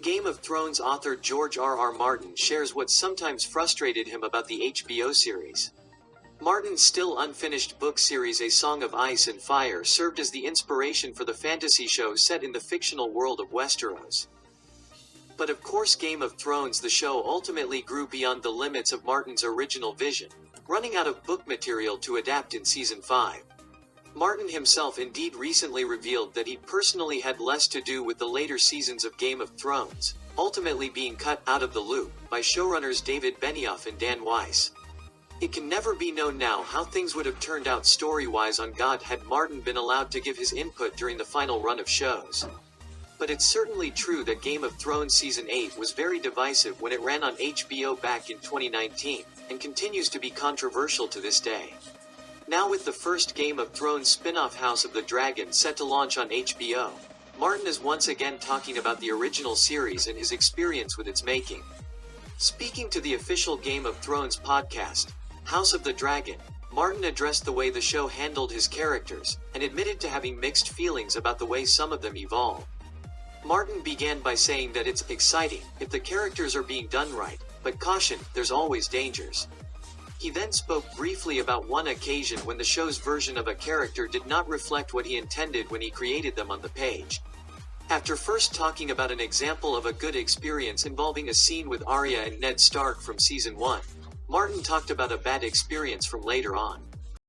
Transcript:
Game of Thrones author George R.R. Martin shares what sometimes frustrated him about the HBO series. Martin's still unfinished book series A Song of Ice and Fire served as the inspiration for the fantasy show set in the fictional world of Westeros. But of course Game of Thrones the show ultimately grew beyond the limits of Martin's original vision, running out of book material to adapt in Season 5. Martin himself indeed recently revealed that he personally had less to do with the later seasons of Game of Thrones, ultimately being cut out of the loop by showrunners David Benioff and Dan Weiss. It can never be known now how things would have turned out story-wise on GoT had Martin been allowed to give his input during the final run of shows. But it's certainly true that Game of Thrones Season 8 was very divisive when it ran on HBO back in 2019, and continues to be controversial to this day. Now with the first Game of Thrones spin-off House of the Dragon set to launch on HBO, Martin is once again talking about the original series and his experience with its making. Speaking to the official Game of Thrones podcast, House of the Dragon, Martin addressed the way the show handled his characters, and admitted to having mixed feelings about the way some of them evolve. Martin began by saying that it's exciting if the characters are being done right, but caution, there's always dangers. He then spoke briefly about one occasion when the show's version of a character did not reflect what he intended when he created them on the page. After first talking about an example of a good experience involving a scene with Arya and Ned Stark from Season 1, Martin talked about a bad experience from later on.